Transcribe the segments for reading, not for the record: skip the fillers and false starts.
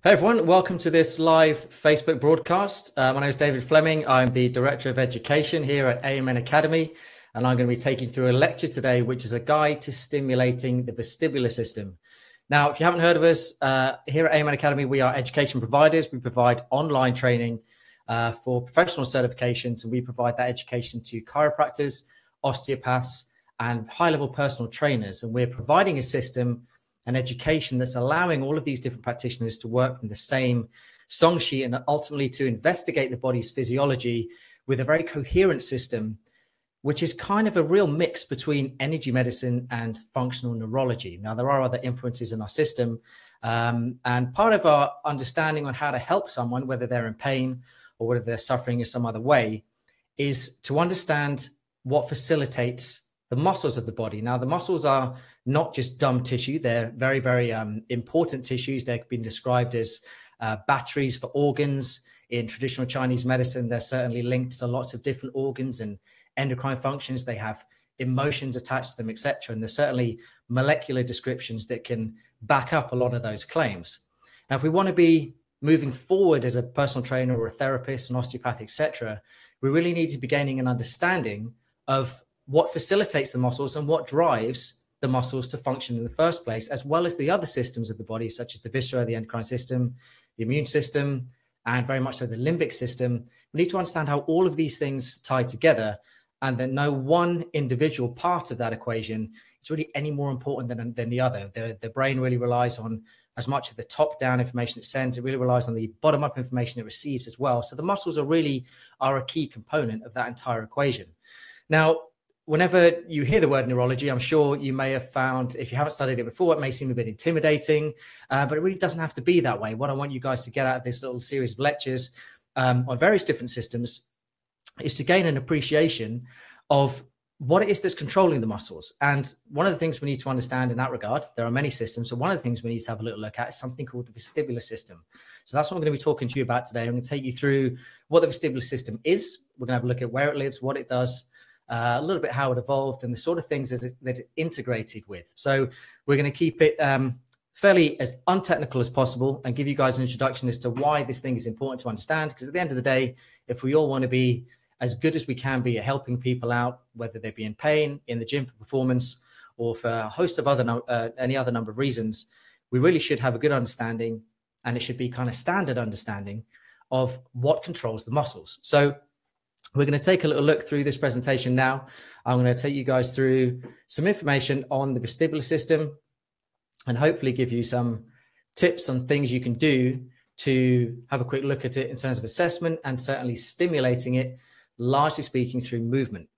Hey everyone, welcome to this live Facebook broadcast. My name is David Fleming. I'm the Director of Education here at AMN Academy, and I'm going to be taking through a lecture today, which is a guide to stimulating the vestibular system. Now, if you haven't heard of us, here at AMN Academy, we are education providers. We provide online training for professional certifications, and we provide that education to chiropractors, osteopaths, and high-level personal trainers. And we're providing a system, an education that's allowing all of these different practitioners to work from the same song sheet and ultimately to investigate the body's physiology with a very coherent system, which is kind of a real mix between energy medicine and functional neurology. Now, there are other influences in our system, and part of our understanding on how to help someone, whether they're in pain or whether they're suffering in some other way, is to understand what facilitates the muscles of the body. Now, the muscles are not just dumb tissue. They're very, very important tissues. They've been described as batteries for organs. In traditional Chinese medicine, they're certainly linked to lots of different organs and endocrine functions. They have emotions attached to them, etc. And there's certainly molecular descriptions that can back up a lot of those claims. Now, if we want to be moving forward as a personal trainer or a therapist, an osteopath, etc., we really need to be gaining an understanding of what facilitates the muscles and what drives the muscles to function in the first place, as well as the other systems of the body, such as the viscera, the endocrine system, the immune system, and very much so the limbic system. We need to understand how all of these things tie together, and that no one individual part of that equation is really any more important than the other. The brain really relies on as much of the top-down information it sends. It really relies on the bottom-up information it receives as well. So the muscles are a key component of that entire equation. Now, whenever you hear the word neurology, I'm sure you may have found, if you haven't studied it before, it may seem a bit intimidating, but it really doesn't have to be that way. What I want you guys to get out of this little series of lectures on various different systems is to gain an appreciation of what it is that's controlling the muscles. And one of the things we need to understand in that regard, there are many systems, so one of the things we need to have a little look at is something called the vestibular system. So that's what I'm going to be talking to you about today. I'm going to take you through what the vestibular system is. We're going to have a look at where it lives, what it does, a little bit how it evolved, and the sort of things that it integrated with. So we're going to keep it fairly as untechnical as possible and give you guys an introduction as to why this thing is important to understand. Because at the end of the day, if we all want to be as good as we can be at helping people out, whether they be in pain, in the gym for performance, or for a host of any other number of reasons, we really should have a good understanding, and it should be kind of standard understanding of what controls the muscles. So we're going to take a little look through this presentation now. I'm going to take you guys through some information on the vestibular system and hopefully give you some tips on things you can do to have a quick look at it in terms of assessment and certainly stimulating it, largely speaking, through movement.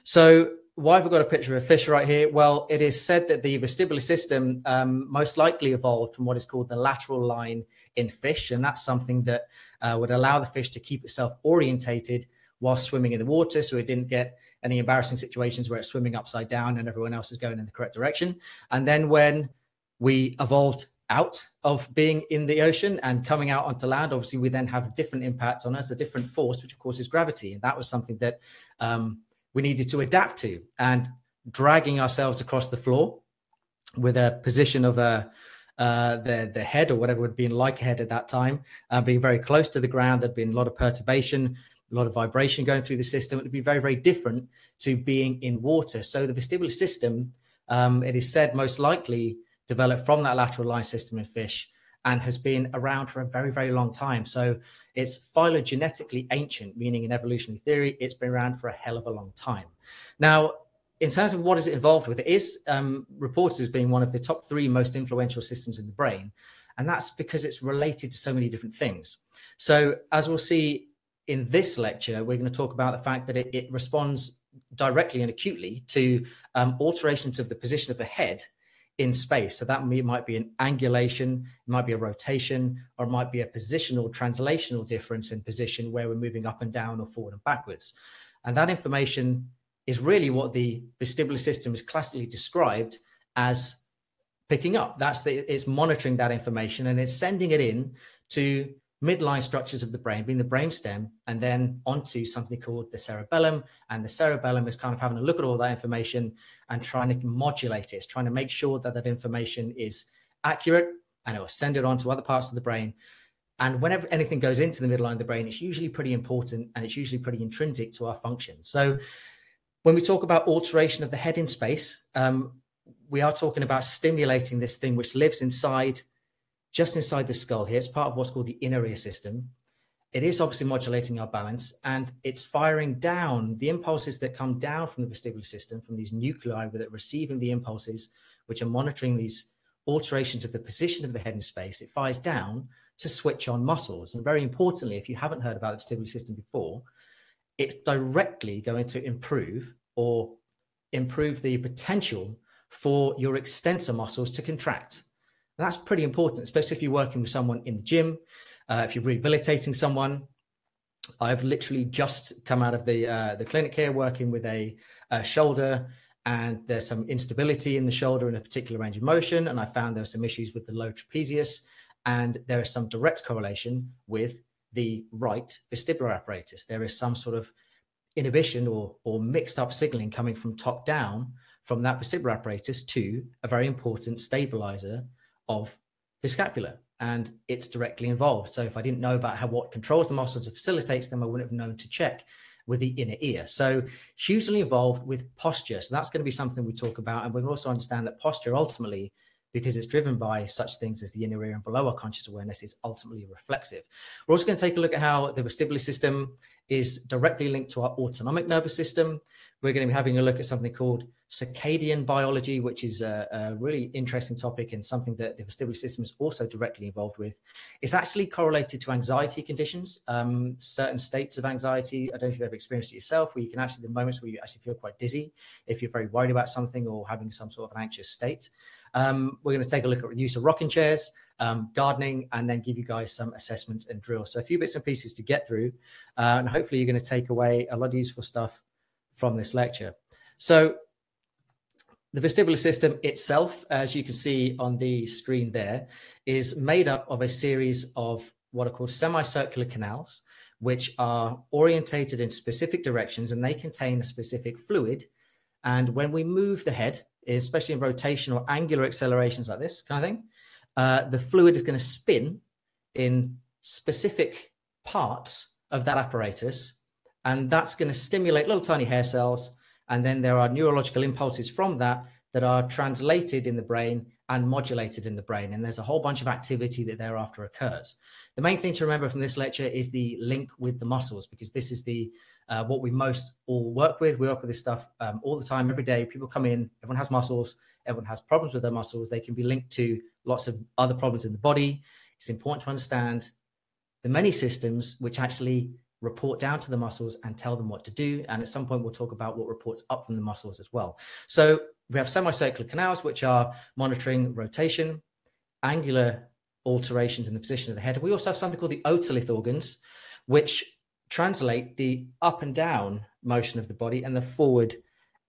So why have we got a picture of a fish right here? Well, it is said that the vestibular system most likely evolved from what is called the lateral line in fish. And that's something that would allow the fish to keep itself orientated while swimming in the water, so it didn't get any embarrassing situations where it's swimming upside down and everyone else is going in the correct direction. And then when we evolved out of being in the ocean and coming out onto land, obviously we then have a different impact on us, a different force, which of course is gravity. And that was something that we needed to adapt to, and dragging ourselves across the floor with a position of the head, or whatever would be like a head at that time, being very close to the ground. There'd been a lot of perturbation, a lot of vibration going through the system. It would be very, very different to being in water. So the vestibular system, it is said, most likely developed from that lateral line system in fish and has been around for a very, very long time. So it's phylogenetically ancient, meaning in evolutionary theory, it's been around for a hell of a long time. Now, in terms of what is it involved with, it is reported as being one of the top 3 most influential systems in the brain. And that's because it's related to so many different things. So as we'll see in this lecture, we're going to talk about the fact that it responds directly and acutely to alterations of the position of the head in space. So that might be an angulation, it might be a rotation, or it might be a positional translational difference in position where we're moving up and down or forward and backwards. And that information is really what the vestibular system is classically described as picking up. It's monitoring that information, and it's sending it in to midline structures of the brain, being the brainstem, and then onto something called the cerebellum. And the cerebellum is kind of having a look at all that information and trying to modulate it. It's trying to make sure that that information is accurate and it will send it on to other parts of the brain. And whenever anything goes into the midline of the brain, it's usually pretty important and it's usually pretty intrinsic to our function. So when we talk about alteration of the head in space, we are talking about stimulating this thing which lives inside, just inside the skull here. It's part of what's called the inner ear system. It is obviously modulating our balance, and it's firing down the impulses that come down from the vestibular system, from these nuclei that are receiving the impulses, which are monitoring these alterations of the position of the head in space. It fires down to switch on muscles. And very importantly, if you haven't heard about the vestibular system before, it's directly going to improve the potential for your extensor muscles to contract. And that's pretty important, especially if you're working with someone in the gym, if you're rehabilitating someone. I've literally just come out of the clinic here working with a shoulder, and there's some instability in the shoulder in a particular range of motion. And I found there were some issues with the low trapezius, and there is some direct correlation with the right vestibular apparatus. There is some sort of inhibition or mixed up signaling coming from top down from that vestibular apparatus to a very important stabilizer of the scapula, and it's directly involved. So if I didn't know about what controls the muscles and facilitates them, I wouldn't have known to check with the inner ear. So hugely involved with posture. So that's going to be something we talk about. And we also understand that posture ultimately, because it's driven by such things as the inner ear and below our conscious awareness, is ultimately reflexive. We're also going to take a look at how the vestibular system is directly linked to our autonomic nervous system. We're going to be having a look at something called circadian biology, which is a really interesting topic and something that the vestibular system is also directly involved with. It's actually correlated to anxiety conditions, certain states of anxiety. I don't know if you've ever experienced it yourself, where you can actually, the moments where you actually feel quite dizzy, if you're very worried about something or having some sort of an anxious state. We're going to take a look at the use of rocking chairs, gardening, and then give you guys some assessments and drills. So a few bits and pieces to get through, and hopefully you're going to take away a lot of useful stuff from this lecture. So the vestibular system itself, as you can see on the screen there, is made up of a series of what are called semicircular canals, which are orientated in specific directions, and they contain a specific fluid. And when we move the head, especially in rotation or angular accelerations like this kind of thing, the fluid is going to spin in specific parts of that apparatus, and that's going to stimulate little tiny hair cells. And then there are neurological impulses from that are translated in the brain and modulated in the brain. And there's a whole bunch of activity that thereafter occurs. The main thing to remember from this lecture is the link with the muscles, because this is the what we most all work with. We work with this stuff all the time, every day. People come in, everyone has muscles, everyone has problems with their muscles. They can be linked to lots of other problems in the body. It's important to understand the many systems which actually report down to the muscles and tell them what to do. And at some point, we'll talk about what reports up from the muscles as well. So we have semicircular canals, which are monitoring rotation, angular alterations in the position of the head. We also have something called the otolith organs, which translate the up and down motion of the body and the forward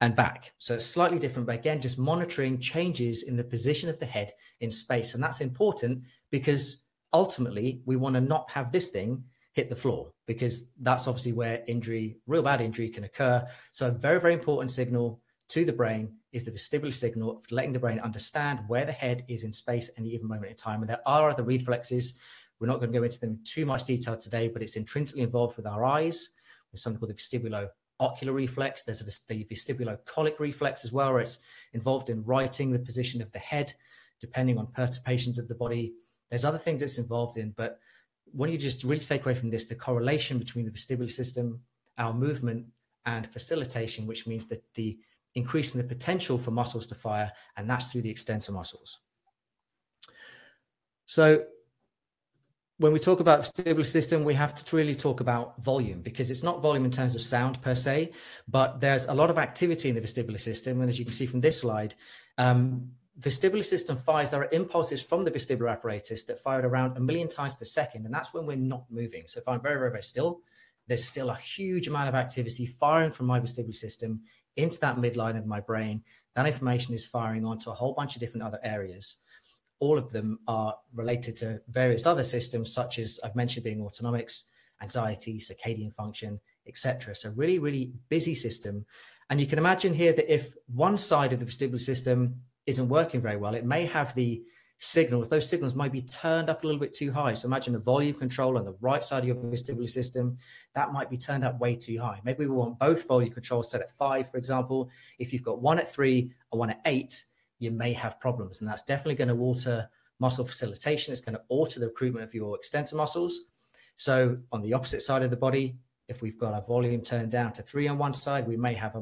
and back. So it's slightly different, but again, just monitoring changes in the position of the head in space. And that's important because ultimately we want to not have this thing hit the floor, because that's obviously where injury, real bad injury, can occur. So a very, very important signal to the brain is the vestibular signal, letting the brain understand where the head is in space at any given moment in time. And there are other reflexes. We're not going to go into them in too much detail today, but it's intrinsically involved with our eyes. There's something called the vestibulo-ocular reflex. There's the vestibulo-colic reflex as well, where it's involved in righting the position of the head, depending on perturbations of the body. There's other things it's involved in, but when you just really take away from this, the correlation between the vestibular system, our movement, and facilitation, which means that the increasing the potential for muscles to fire, and that's through the extensor muscles. So when we talk about vestibular system, we have to really talk about volume, because it's not volume in terms of sound per se, but there's a lot of activity in the vestibular system. And as you can see from this slide, vestibular system fires, there are impulses from the vestibular apparatus that fire at around 1 million times per second. And that's when we're not moving. So if I'm very, very, very still, there's still a huge amount of activity firing from my vestibular system into that midline of my brain. That information is firing onto a whole bunch of different other areas. All of them are related to various other systems, such as I've mentioned being autonomics, anxiety, circadian function, etc. So really, really busy system. And you can imagine here that if one side of the vestibular system isn't working very well, it may have the signals, those signals might be turned up a little bit too high. So imagine a volume control on the right side of your vestibular system, that might be turned up way too high. Maybe we want both volume controls set at 5, for example. If you've got one at 3 and one at 8, you may have problems. And that's definitely going to alter muscle facilitation. It's going to alter the recruitment of your extensor muscles. So on the opposite side of the body, if we've got our volume turned down to 3 on one side, we may have a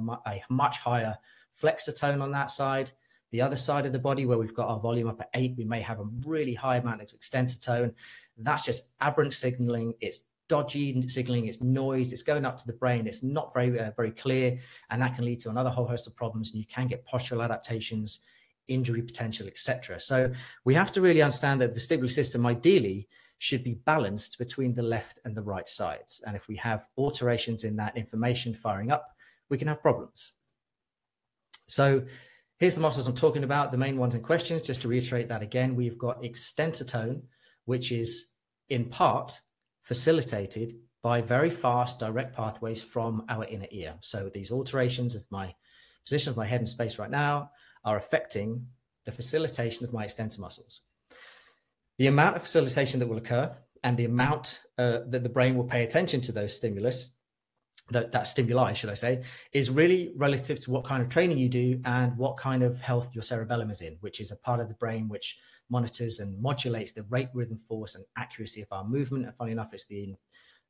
much higher flexor tone on that side. The other side of the body, where we've got our volume up at 8, we may have a really high amount of extensor tone. That's just aberrant signaling. It's dodgy signaling. It's noise. It's going up to the brain. It's not very clear, and that can lead to another whole host of problems. And you can get postural adaptations, injury potential, etc. So we have to really understand that the vestibular system ideally should be balanced between the left and the right sides. And if we have alterations in that information firing up, we can have problems. So here's the muscles I'm talking about, the main ones in questions. Just to reiterate that again, we've got extensor tone, which is in part facilitated by very fast direct pathways from our inner ear. So these alterations of my position of my head in space right now are affecting the facilitation of my extensor muscles. The amount of facilitation that will occur and the amount that the brain will pay attention to those stimulus, that stimuli, should I say, is really relative to what kind of training you do and what kind of health your cerebellum is in, which is a part of the brain which monitors and modulates the rate, rhythm, force, and accuracy of our movement. And funny enough, it's the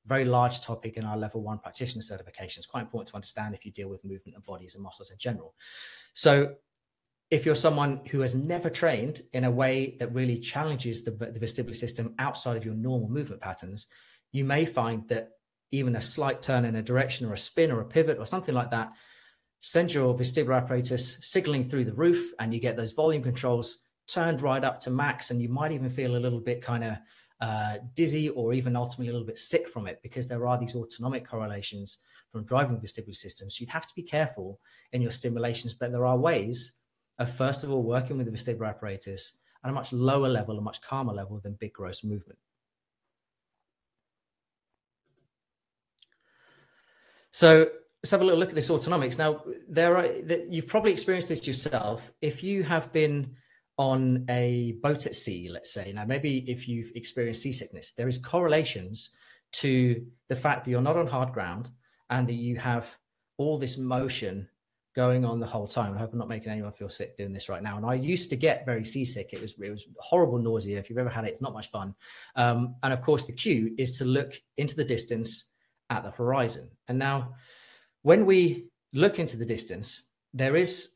very large topic in our level 1 practitioner certification. It's quite important to understand if you deal with movement and bodies and muscles in general. So if you're someone who has never trained in a way that really challenges the vestibular system outside of your normal movement patterns, you may find that even a slight turn in a direction or a spin or a pivot or something like that sends your vestibular apparatus signaling through the roof, and you get those volume controls turned right up to max, and you might even feel a little bit kind of dizzy or even ultimately a little bit sick from it, because there are these autonomic correlations from driving the vestibular system. So you'd have to be careful in your stimulations, but there are ways of, first of all, working with the vestibular apparatus at a much lower level, a much calmer level than big gross movement. So let's have a little look at this autonomics. Now, you've probably experienced this yourself. If you have been on a boat at sea, let's say, now maybe if you've experienced seasickness, there is correlations to the fact that you're not on hard ground and that you have all this motion going on the whole time. I hope I'm not making anyone feel sick doing this right now. And I used to get very seasick. It was horrible nausea. If you've ever had it, it's not much fun. And of course, the cue is to look into the distance at the horizon. And now, when we look into the distance, there is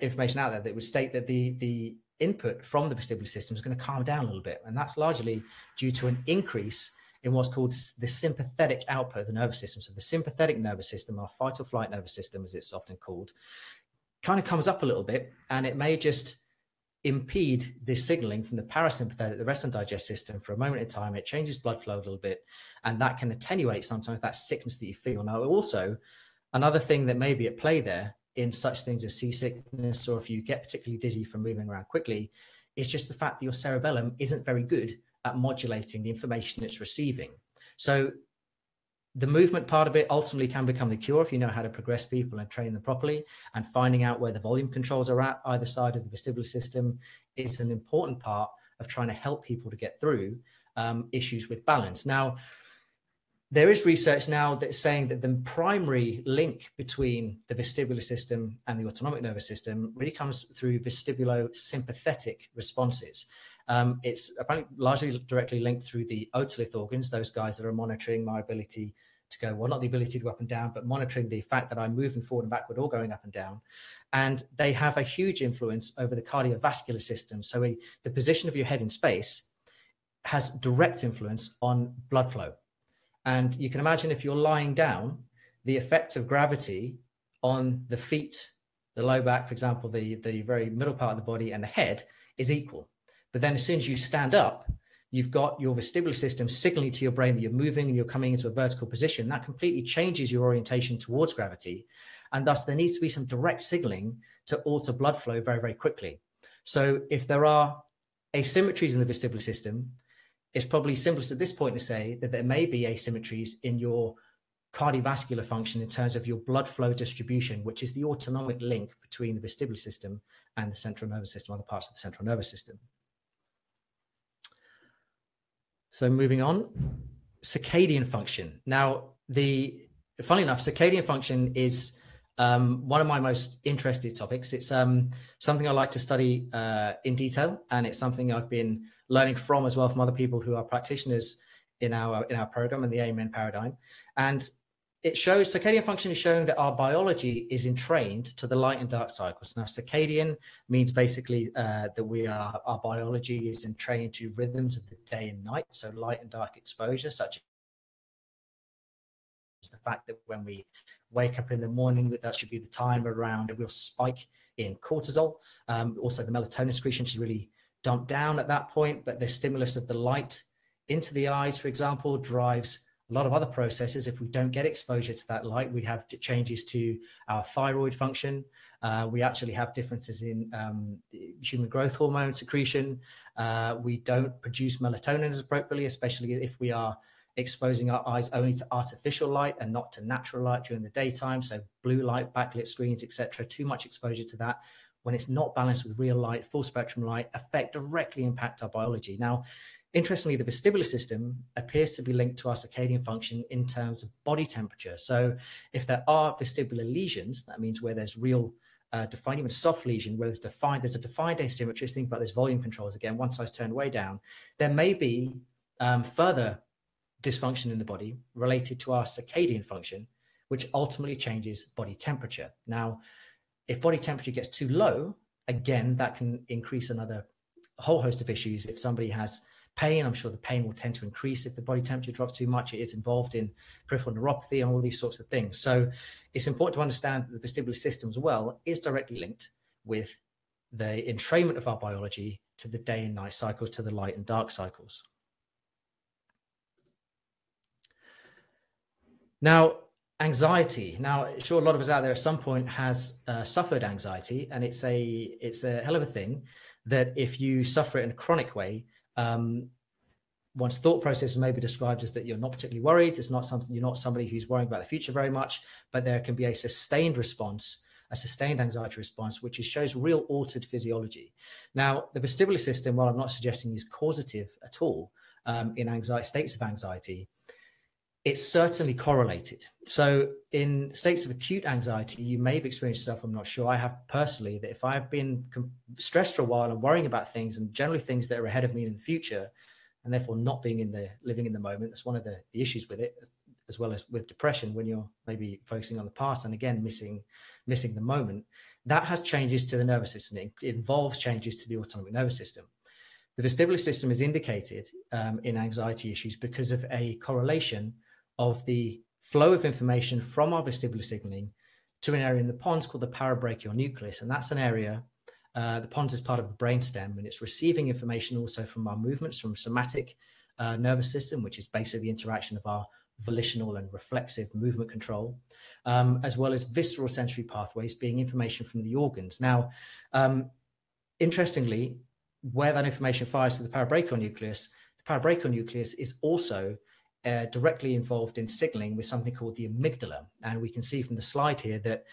information out there that would state that the input from the vestibular system is going to calm down a little bit. And that's largely due to an increase in what's called the sympathetic output of the nervous system. So the sympathetic nervous system, our fight or flight nervous system, as it's often called, kind of comes up a little bit, and it may just impede this signaling from the parasympathetic, the rest and digest system, for a moment in time. It changes blood flow a little bit, and that can attenuate sometimes that sickness that you feel. Now, also, another thing that may be at play there in such things as seasickness, or if you get particularly dizzy from moving around quickly, is just the fact that your cerebellum isn't very good at modulating the information it's receiving. So the movement part of it ultimately can become the cure if you know how to progress people and train them properly, and finding out where the volume controls are at either side of the vestibular system is an important part of trying to help people to get through issues with balance. Now, there is research now that's saying that the primary link between the vestibular system and the autonomic nervous system really comes through vestibulosympathetic responses. It's apparently largely directly linked through the otolith organs, those guys that are monitoring my ability to go, well, not the ability to go up and down, but monitoring the fact that I'm moving forward and backward or going up and down. And they have a huge influence over the cardiovascular system. So the position of your head in space has direct influence on blood flow. And you can imagine, if you're lying down, the effect of gravity on the feet, the low back, for example, the very middle part of the body, and the head is equal. But then as soon as you stand up, you've got your vestibular system signaling to your brain that you're moving and you're coming into a vertical position. That completely changes your orientation towards gravity. And thus there needs to be some direct signaling to alter blood flow very, very quickly. So if there are asymmetries in the vestibular system, it's probably simplest at this point to say that there may be asymmetries in your cardiovascular function in terms of your blood flow distribution, which is the autonomic link between the vestibular system and the central nervous system, other parts of the central nervous system. So moving on, circadian function. Now, funnily enough, circadian function is one of my most interested topics. It's something I like to study in detail, and it's something I've been learning from as well from other people who are practitioners in our program and the AMN paradigm. And it shows, circadian function is showing that our biology is entrained to the light and dark cycles. Now, circadian means basically that our biology is entrained to rhythms of the day and night, so light and dark exposure, such as the fact that when we wake up in the morning, that should be the time around a real spike in cortisol. Also, the melatonin secretion should really dump down at that point, but the stimulus of the light into the eyes, for example, drives a lot of other processes. If we don't get exposure to that light, we have changes to our thyroid function. We actually have differences in human growth hormone secretion. We don't produce melatonin as appropriately, especially if we are exposing our eyes only to artificial light and not to natural light during the daytime. So blue light, backlit screens, etc. Too much exposure to that, when it's not balanced with real light, full spectrum light, directly impact our biology. Now, interestingly, the vestibular system appears to be linked to our circadian function in terms of body temperature. So if there are vestibular lesions, that means where there's real defined, even soft lesion, where there's a defined asymmetry. Think about this volume controls again, one side's turned way down. There may be further dysfunction in the body related to our circadian function, which ultimately changes body temperature. Now, if body temperature gets too low, again, that can increase a whole host of issues. If somebody has pain, I'm sure the pain will tend to increase if the body temperature drops too much. It is involved in peripheral neuropathy and all these sorts of things. So it's important to understand that the vestibular system as well is directly linked with the entrainment of our biology to the day and night cycles, to the light and dark cycles. Now, anxiety. Now, sure, a lot of us out there at some point has suffered anxiety, and it's a hell of a thing that if you suffer it in a chronic way, one's thought process may be described as that you're not particularly worried. It's not something, you're not somebody who's worrying about the future very much, but there can be a sustained response, a sustained anxiety response, which shows real altered physiology. Now, the vestibular system, while I'm not suggesting is causative at all in anxiety, states of anxiety, it's certainly correlated. So in states of acute anxiety, you may have experienced yourself, I'm not sure, I have personally, that if I've been stressed for a while and worrying about things, and generally things that are ahead of me in the future, and therefore not being living in the moment, that's one of the issues with it, as well as with depression, when you're maybe focusing on the past and again missing the moment, that has changes to the nervous system. It involves changes to the autonomic nervous system. The vestibular system is indicated in anxiety issues because of a correlation of the flow of information from our vestibular signaling to an area in the pons called the parabrachial nucleus. And that's an area, the pons is part of the brainstem, and it's receiving information also from our movements, from somatic nervous system, which is basically the interaction of our volitional and reflexive movement control, as well as visceral sensory pathways being information from the organs. Now, interestingly, where that information fires to the parabrachial nucleus is also directly involved in signaling with something called the amygdala. And we can see from the slide here that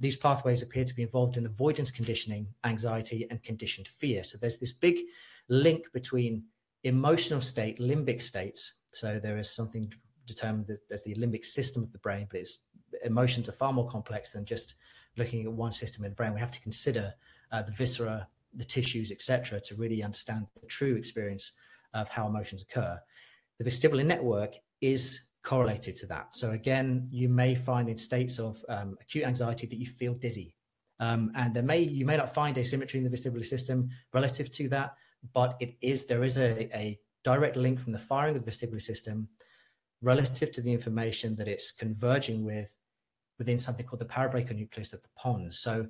these pathways appear to be involved in avoidance conditioning, anxiety, and conditioned fear. So there's this big link between emotional state, limbic states. So there is something determined as the limbic system of the brain, but emotions are far more complex than just looking at one system in the brain. We have to consider the viscera, the tissues, etc., to really understand the true experience of how emotions occur. The vestibular network is correlated to that. So again, you may find in states of acute anxiety that you feel dizzy. And you may not find asymmetry in the vestibular system relative to that, but there is a direct link from the firing of the vestibular system relative to the information that it's converging within something called the parabrachial nucleus of the pons. So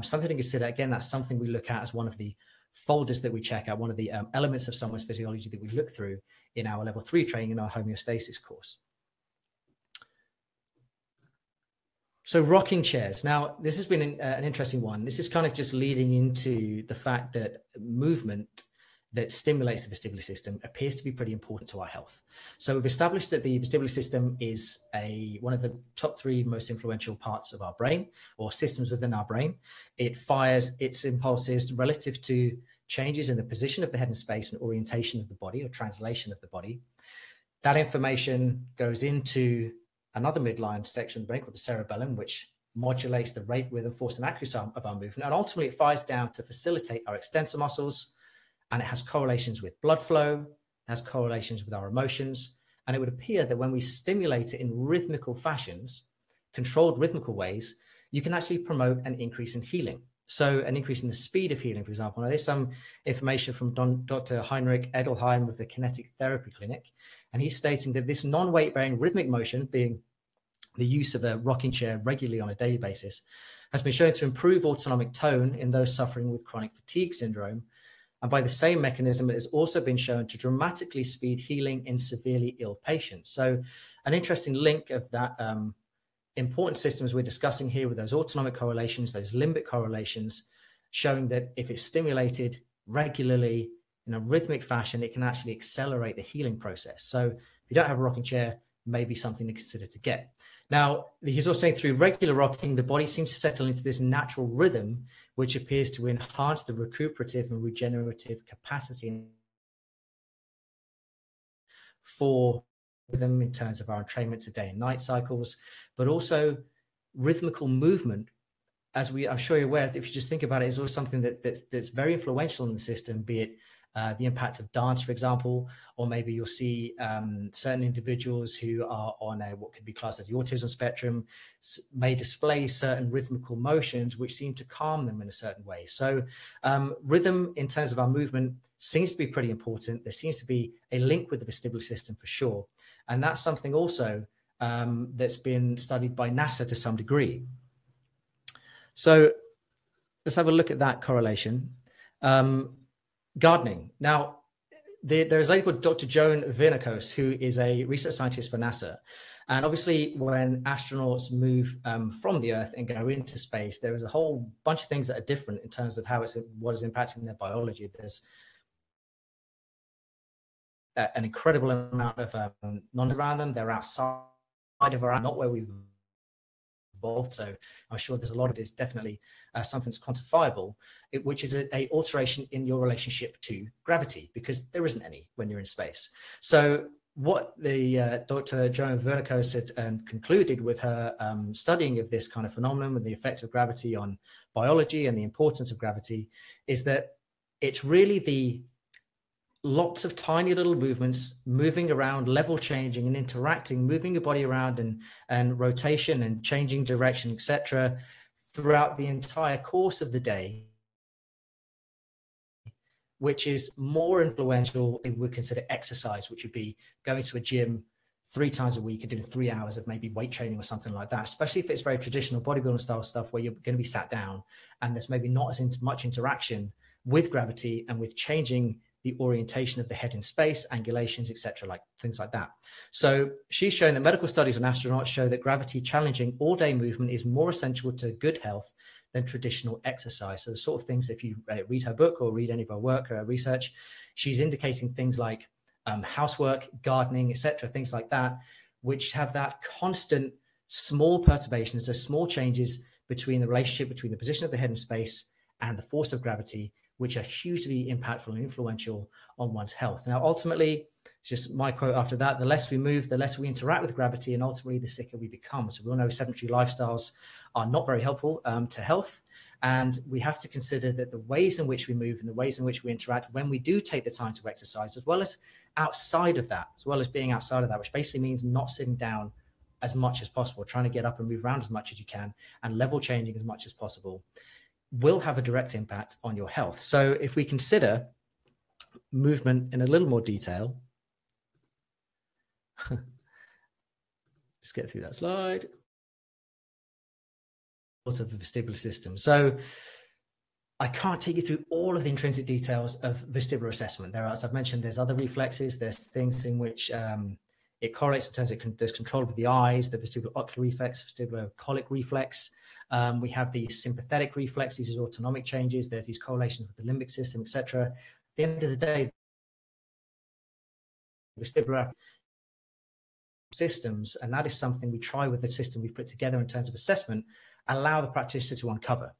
something to consider. Again, that's something we look at as one of the folders that we check out, one of the elements of someone's physiology that we look through in our level 3 training in our homeostasis course. So rocking chairs. Now, this has been an interesting one. This is kind of just leading into the fact that movement that stimulates the vestibular system appears to be pretty important to our health. So we've established that the vestibular system is one of the top 3 most influential parts of our brain, or systems within our brain. It fires its impulses relative to changes in the position of the head in space and orientation of the body, or translation of the body. That information goes into another midline section of the brain called the cerebellum, which modulates the rate, rhythm, force, and accuracy of our movement. And ultimately, it fires down to facilitate our extensor muscles. And it has correlations with blood flow, has correlations with our emotions. And it would appear that when we stimulate it in rhythmical fashions, controlled rhythmical ways, you can actually promote an increase in healing. So an increase in the speed of healing, for example. Now, there's some information from Dr. Heinrich Edelheim of the Kinetic Therapy Clinic. And he's stating that this non-weight bearing rhythmic motion, being the use of a rocking chair regularly on a daily basis, has been shown to improve autonomic tone in those suffering with chronic fatigue syndrome. And by the same mechanism, it has also been shown to dramatically speed healing in severely ill patients. So an interesting link of that important systems we're discussing here with those autonomic correlations, those limbic correlations, showing that if it's stimulated regularly in a rhythmic fashion, it can actually accelerate the healing process. So if you don't have a rocking chair, maybe something to consider to get. Now, he's also saying through regular rocking, the body seems to settle into this natural rhythm, which appears to enhance the recuperative and regenerative capacity for rhythm in terms of our entrainment to day and night cycles, but also rhythmical movement. As I'm sure you're aware, if you just think about it, is always something that's very influential in the system, be it the impact of dance, for example, or maybe you'll see certain individuals who are on what could be classed as the autism spectrum may display certain rhythmical motions which seem to calm them in a certain way. So rhythm in terms of our movement seems to be pretty important. There seems to be a link with the vestibular system for sure. And that's something also that's been studied by NASA to some degree. So let's have a look at that correlation. Gardening. Now, there's a lady called Dr. Joan Vernikos, who is a research scientist for NASA. And obviously, when astronauts move from the Earth and go into space, there is a whole bunch of things that are different in terms of what is impacting their biology. There's an incredible amount of knowledge around them. They're outside of our, not where we've evolved. So I'm sure there's a lot of it is definitely something that's quantifiable, which is a alteration in your relationship to gravity, because there isn't any when you're in space. So what the Dr. Joan Vernikos had concluded with her studying of this kind of phenomenon and the effect of gravity on biology and the importance of gravity is that it's really the lots of tiny little movements, moving around, level changing and interacting, moving your body around and rotation and changing direction, etc., throughout the entire course of the day, which is more influential if we consider exercise, which would be going to a gym 3 times a week and doing 3 hours of maybe weight training or something like that, especially if it's very traditional bodybuilding style stuff where you're going to be sat down and there's maybe not as much interaction with gravity and with changing the orientation of the head in space, angulations, etc., like things like that. So she's shown that medical studies on astronauts show that gravity challenging all-day movement is more essential to good health than traditional exercise. So the sort of things, if you read her book or read any of her work, her research, she's indicating things like housework, gardening, etc., things like that, which have that constant small perturbations, those small changes between the relationship between the position of the head in space and the force of gravity, which are hugely impactful and influential on one's health. Now, ultimately, just my quote after that, the less we move, the less we interact with gravity, and ultimately the sicker we become. So we all know sedentary lifestyles are not very helpful to health. And we have to consider that the ways in which we move and the ways in which we interact when we do take the time to exercise, as well as outside of that, as well as being outside of that, which basically means not sitting down as much as possible, trying to get up and move around as much as you can, and level changing as much as possible, will have a direct impact on your health. So if we consider movement in a little more detail, let's get through that slide. Also the vestibular system. So I can't take you through all of the intrinsic details of vestibular assessment. There are, as I've mentioned, there's other reflexes, there's things in which it correlates in terms of there's control of the eyes, the vestibular ocular reflex, vestibular colic reflex. We have the sympathetic reflex, these are autonomic changes, there's these correlations with the limbic system, etc. At the end of the day, vestibular systems, and that is something we try with the system we've put together in terms of assessment, allow the practitioner to uncover.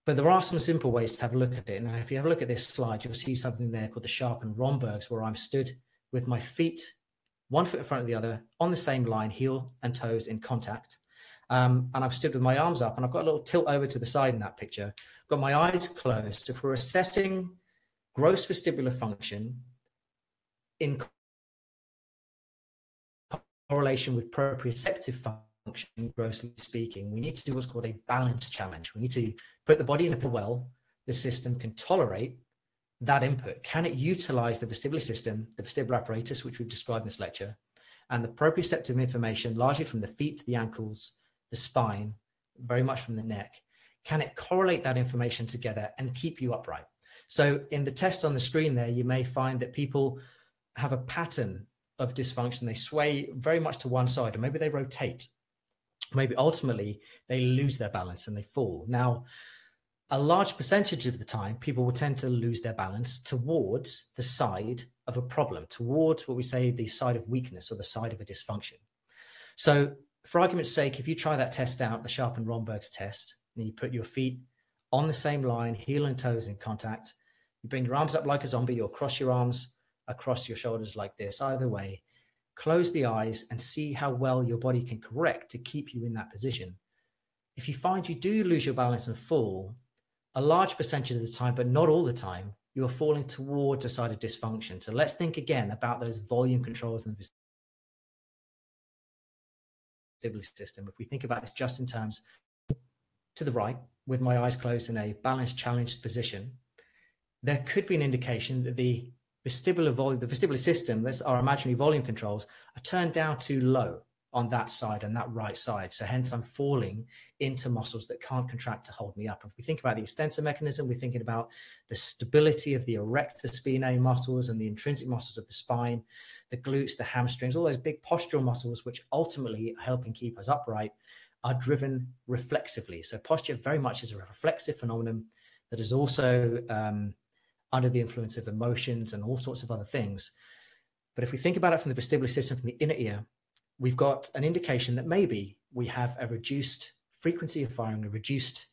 But there are some simple ways to have a look at it. Now, if you have a look at this slide, you'll see something there called the sharpened Rombergs, where I'm stood with my feet, one foot in front of the other, on the same line, heel and toes in contact. And I've stood with my arms up, and I've got a little tilt over to the side in that picture. I've got my eyes closed. If we're assessing gross vestibular function in correlation with proprioceptive function, grossly speaking, we need to do what's called a balance challenge. We need to put the body in a well the system can tolerate that input. Can it utilize the vestibular system, the vestibular apparatus, which we've described in this lecture, and the proprioceptive information, largely from the feet to the ankles, the spine, very much from the neck? Can it correlate that information together and keep you upright? So in the test on the screen there, you may find that people have a pattern of dysfunction. They sway very much to one side, or maybe they rotate. Maybe ultimately they lose their balance and they fall. Now, a large percentage of the time, people will tend to lose their balance towards the side of a problem, towards what we say the side of weakness or the side of a dysfunction. So for argument's sake, if you try that test out, the sharpened Rombergs test, and you put your feet on the same line, heel and toes in contact, you bring your arms up like a zombie, or cross your arms across your shoulders like this, either way, close the eyes and see how well your body can correct to keep you in that position. If you find you do lose your balance and fall, a large percentage of the time, but not all the time, you're falling towards a side of dysfunction. So let's think again about those volume controls in the vestibular system. If we think about it just in terms to the right, with my eyes closed in a balanced, challenged position, there could be an indication that the vestibular system, that's our imaginary volume controls, are turned down too low on that side and that right side. So hence I'm falling into muscles that can't contract to hold me up. If we think about the extensor mechanism, we're thinking about the stability of the erector spinae muscles and the intrinsic muscles of the spine, the glutes, the hamstrings, all those big postural muscles, which ultimately are helping keep us upright, are driven reflexively. So posture very much is a reflexive phenomenon that is also under the influence of emotions and all sorts of other things. But if we think about it from the vestibular system, from the inner ear, we've got an indication that maybe we have a reduced frequency of firing, a reduced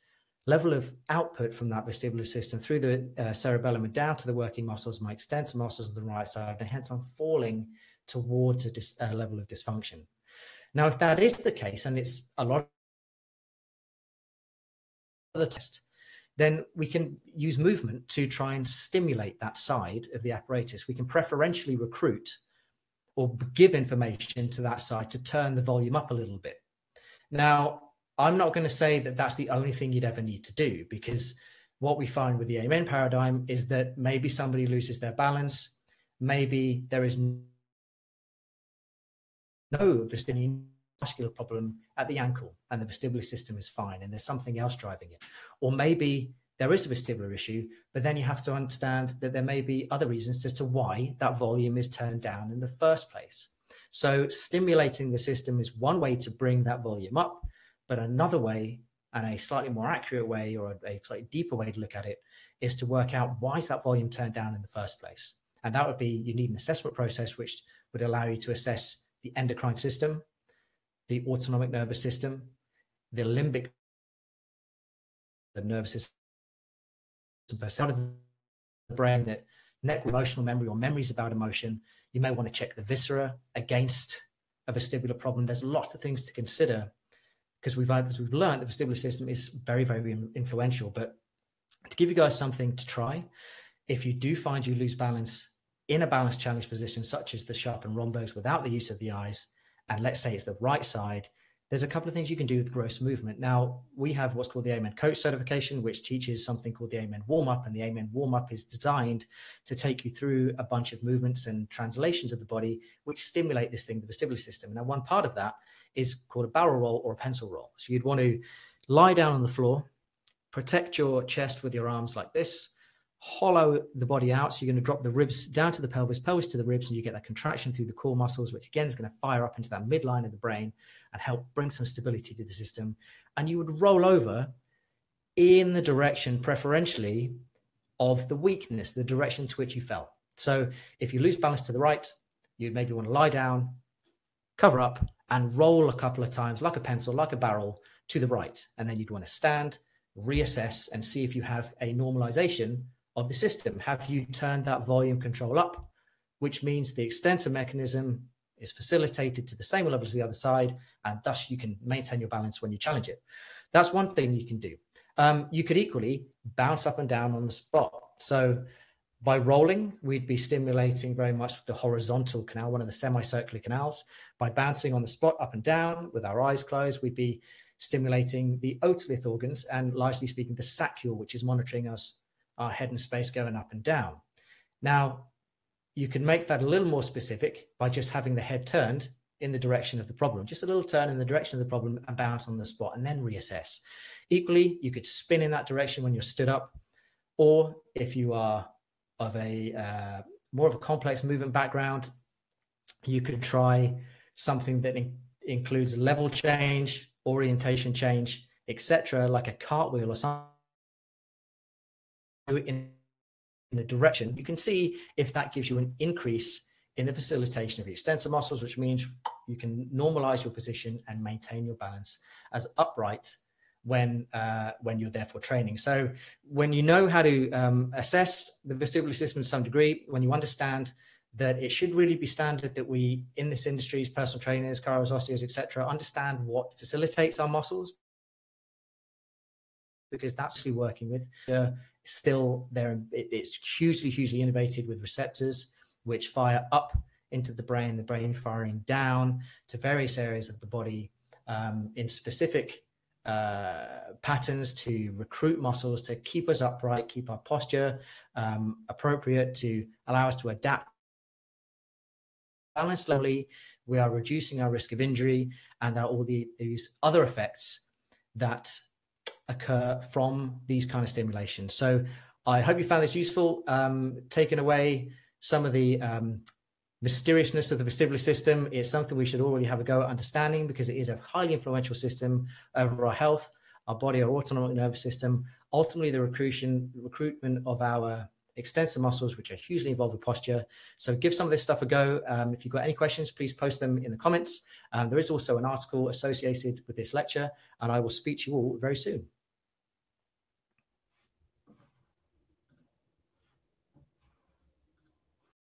level of output from that vestibular system through the cerebellum and down to the working muscles, my extensor muscles on the right side, and hence I'm falling towards a level of dysfunction. Now, if that is the case, and it's a lot of the test, then we can use movement to try and stimulate that side of the apparatus. We can preferentially recruit or give information to that side to turn the volume up a little bit. Now, I'm not going to say that that's the only thing you'd ever need to do, because what we find with the Amen paradigm is that maybe somebody loses their balance, maybe there is no vestibular muscular problem at the ankle and the vestibular system is fine and there's something else driving it. Or maybe there is a vestibular issue, but then you have to understand that there may be other reasons as to why that volume is turned down in the first place. So stimulating the system is one way to bring that volume up, but another way, and a slightly more accurate way, or a slightly deeper way to look at it, is to work out why is that volume turned down in the first place. And that would be, you need an assessment process which would allow you to assess the endocrine system, the autonomic nervous system, the limbic, the nervous system, part of the brain that network emotional memory or memories about emotion. You may want to check the viscera against a vestibular problem. There's lots of things to consider, because we've learned the vestibular system is very, very influential. But to give you guys something to try, if you do find you lose balance in a balanced challenge position, such as the sharpened Rombergs without the use of the eyes, and let's say it's the right side, there's a couple of things you can do with gross movement. Now, we have what's called the Amen Coach certification, which teaches something called the Amen Warm-Up, and the Amen Warm-Up is designed to take you through a bunch of movements and translations of the body, which stimulate this thing, the vestibular system. Now, one part of that is called a barrel roll or a pencil roll. So you'd want to lie down on the floor, protect your chest with your arms like this, hollow the body out. So you're going to drop the ribs down to the pelvis to the ribs, and you get that contraction through the core muscles, which again is going to fire up into that midline of the brain and help bring some stability to the system. And you would roll over in the direction, preferentially, of the weakness, the direction to which you fell. So if you lose balance to the right, you maybe want to lie down, cover up, and roll a couple of times like a pencil, like a barrel, to the right. And then you'd want to stand, reassess and see if you have a normalization of the system. Have you turned that volume control up, which means the extensor mechanism is facilitated to the same level as the other side, and thus you can maintain your balance when you challenge it. That's one thing you can do. You could equally bounce up and down on the spot. So by rolling, we'd be stimulating very much the horizontal canal, one of the semicircular canals. By bouncing on the spot up and down with our eyes closed, we'd be stimulating the otolith organs and, largely speaking, the saccule, which is monitoring us, our head and space going up and down. Now, you can make that a little more specific by just having the head turned in the direction of the problem, just a little turn in the direction of the problem and bounce on the spot and then reassess. Equally, you could spin in that direction when you're stood up, or if you are of a more of a complex movement background, you could try something that includes level change, orientation change, etc., like a cartwheel or something in the direction. You can see if that gives you an increase in the facilitation of the extensor muscles, which means you can normalize your position and maintain your balance as upright when you're therefore training. So when you know how to assess the vestibular system to some degree, when you understand that it should really be standard that we, in this industry, personal trainers, chiros, osteos, etc., understand what facilitates our muscles, because that's actually working with still there. It's hugely innovated with receptors which fire up into the brain firing down to various areas of the body in specific patterns to recruit muscles to keep us upright, keep our posture appropriate, to allow us to adapt. Balance slowly, we are reducing our risk of injury, and there are all these other effects that occur from these kind of stimulations. So I hope you found this useful, taking away some of the mysteriousness of the vestibular system. Is something we should already have a go at understanding, because it is a highly influential system over our health, our body, our autonomic nervous system, ultimately the recruitment of our extensor muscles, which are hugely involved with posture. So give some of this stuff a go. If you've got any questions, please post them in the comments. There is also an article associated with this lecture, and I will speak to you all very soon.